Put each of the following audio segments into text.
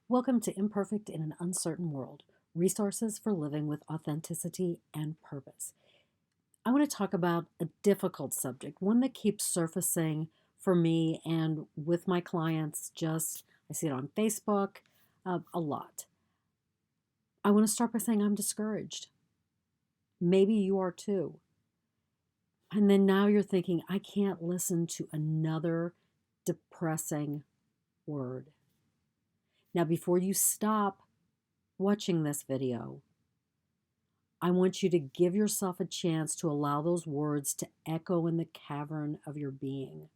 Welcome to Imperfect in an Uncertain World, resources for living with authenticity and purpose. I want to talk about a difficult subject, one that keeps surfacing for me and with my clients. I see it on Facebook a lot. I want to start by saying I'm discouraged. Maybe you are too. And then now you're thinking, I can't listen to another depressing word. Now, before you stop watching this video, I want you to give yourself a chance to allow those words to echo in the cavern of your being,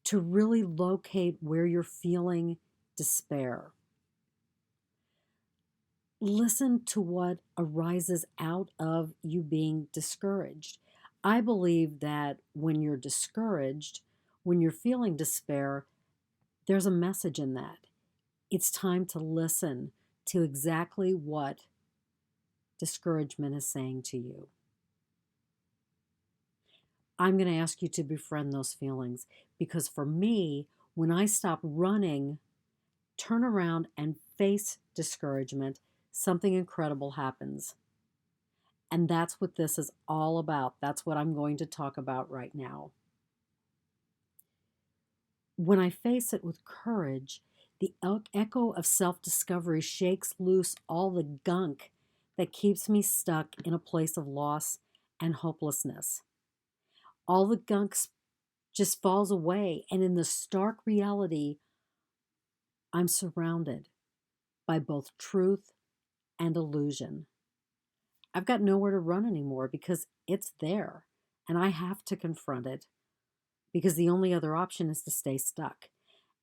to really locate where you're feeling despair. Listen to what arises out of you being discouraged. I believe that when you're discouraged, when you're feeling despair, there's a message in that. It's time to listen to exactly what discouragement is saying to you. I'm going to ask you to befriend those feelings because for me, when I stop running, turn around and face discouragement, something incredible happens. And that's what this is all about. That's what I'm going to talk about right now. When I face it with courage, the echo of self discovery shakes loose all the gunk that keeps me stuck in a place of loss and hopelessness. All the gunk just falls away, and in the stark reality, I'm surrounded by both truth and illusion. I've got nowhere to run anymore because it's there, and I have to confront it because the only other option is to stay stuck.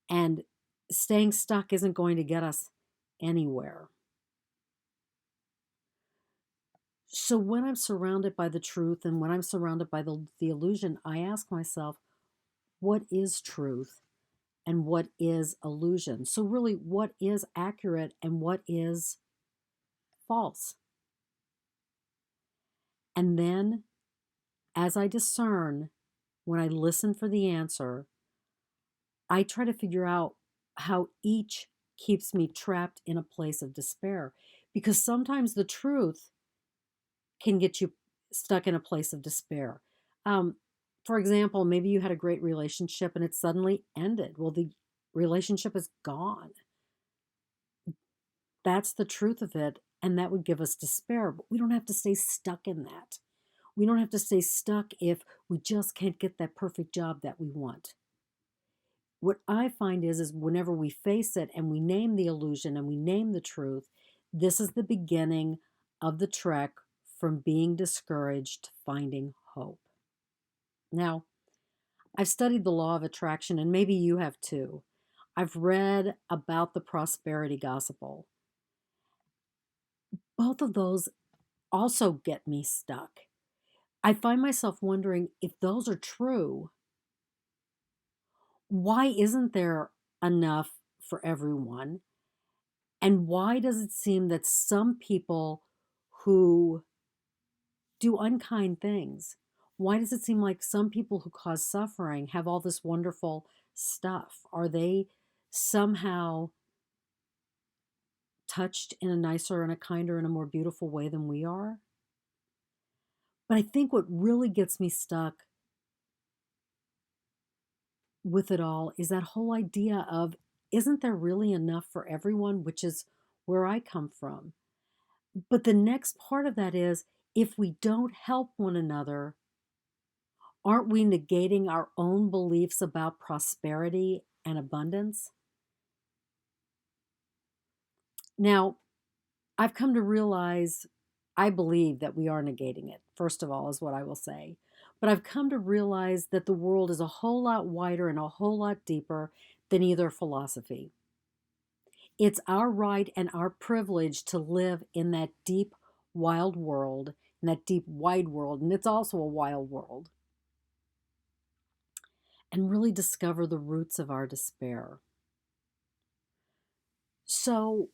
And staying stuck isn't going to get us anywhere. So when I'm surrounded by the truth and when I'm surrounded by the illusion, I ask myself, what is truth and what is illusion? So, really, what is accurate and what is false? And then, as I discern, when I listen for the answer, I try to figure out how each keeps me trapped in a place of despair. Because sometimes the truth can get you stuck in a place of despair. Um, for example, maybe you had a great relationship and it suddenly ended. Well, the relationship is gone. That's the truth of it. And that would give us despair. But we don't have to stay stuck in that. We don't have to stay stuck if we just can't get that perfect job that we want. What I find is whenever we face it and we name the illusion and we name the truth, this is the beginning of the trek from being discouraged to finding hope. Now, I've studied the law of attraction, and maybe you have too. I've read about the prosperity gospel. Both of those also get me stuck. I find myself wondering if those are true, why isn't there enough for everyone? And why does it seem that some people who do unkind things, why does it seem like some people who cause suffering have all this wonderful stuff? Are they somehow touched in a nicer and a kinder and a more beautiful way than we are? But I think what really gets me stuck with it all is that whole idea of, isn't there really enough for everyone, which is where I come from. But the next part of that is, if we don't help one another, aren't we negating our own beliefs about prosperity and abundance? Now, I've come to realize, I believe that we are negating it, first of all, is what I will say. But I've come to realize that the world is a whole lot wider and a whole lot deeper than either philosophy. It's our right and our privilege to live in that deep, wild world, in that deep, wide world, and it's also a wild world, and really discover the roots of our despair. So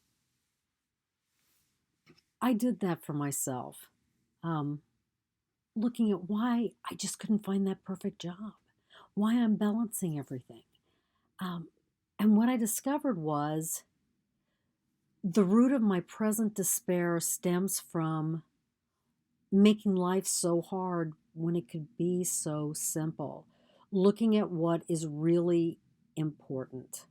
I did that for myself, um, looking at why I just couldn't find that perfect job, why I'm balancing everything. Um, And what I discovered was the root of my present despair stems from making life so hard when it could be so simple, looking at what is really important.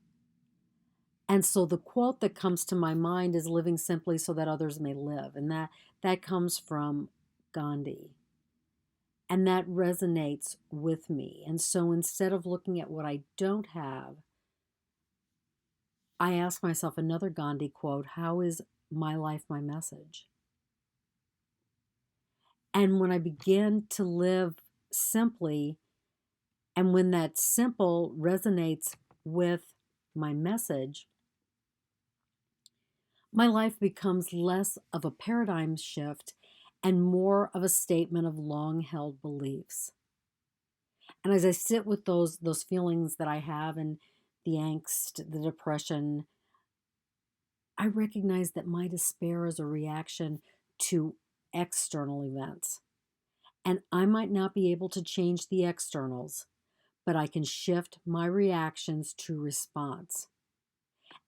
And so the quote that comes to my mind is living simply so that others may live. And that comes from Gandhi. And that resonates with me. And so instead of looking at what I don't have, I ask myself another Gandhi quote: how is my life my message? And when I begin to live simply, and when that simple resonates with my message, my life becomes less of a paradigm shift and more of a statement of long held beliefs. And as I sit with those feelings that I have, and the angst, the depression, I recognize that my despair is a reaction to external events. And I might not be able to change the externals, but I can shift my reactions to response.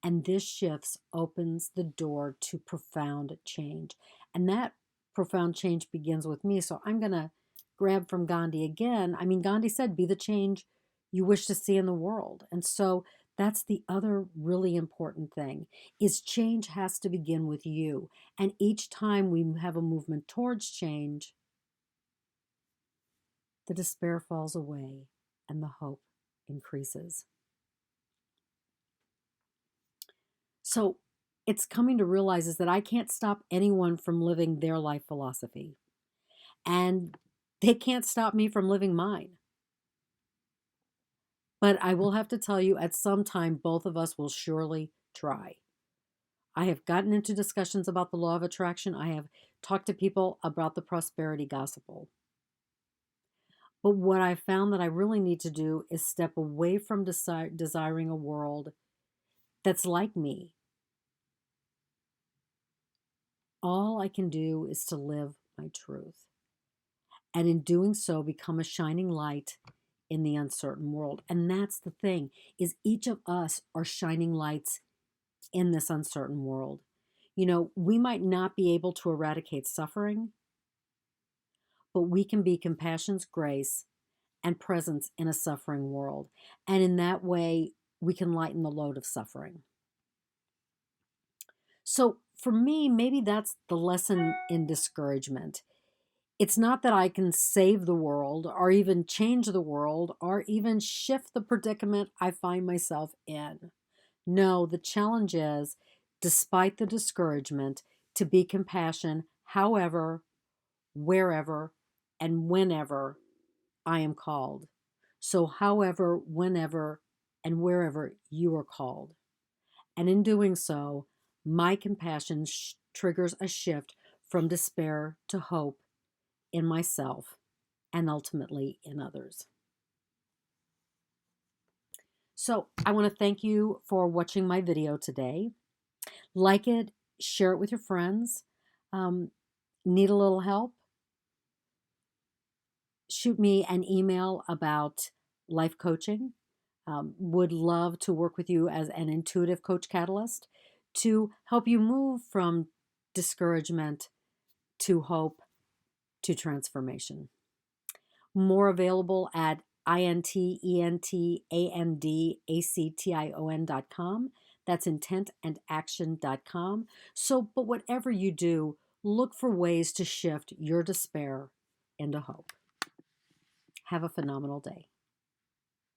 And this shifts opens the door to profound change. And that profound change begins with me. So I'm going to grab from Gandhi again. I mean, Gandhi said, be the change you wish to see in the world. And so that's the other really important thing, is change has to begin with you. And each time we have a movement towards change, the despair falls away and the hope increases. So it's coming to realize is that I can't stop anyone from living their life philosophy, and they can't stop me from living mine. But I will have to tell you, at some time, both of us will surely try. I have gotten into discussions about the law of attraction. I have talked to people about the prosperity gospel. But what I found that I really need to do is step away from desiring a world that's like me. All I can do is to live my truth. And in doing so, become a shining light in the uncertain world. And that's the thing, is each of us are shining lights in this uncertain world. You know, we might not be able to eradicate suffering, but we can be compassion's grace and presence in a suffering world. And in that way, we can lighten the load of suffering. So for me, maybe that's the lesson in discouragement. It's not that I can save the world or even change the world or even shift the predicament I find myself in. No, the challenge is, despite the discouragement, to be compassion however, wherever, and whenever I am called. So, however, whenever, and wherever you are called. And in doing so, my compassion triggers a shift from despair to hope in myself and ultimately in others. So I want to thank you for watching my video today. Like it, share it with your friends. Need a little help? Shoot me an email about life coaching. Would love to work with you as an intuitive coach catalyst to help you move from discouragement to hope to transformation. More available at intentandactation.com. That's intentandaction.com. So, but whatever you do, look for ways to shift your despair into hope. Have a phenomenal day.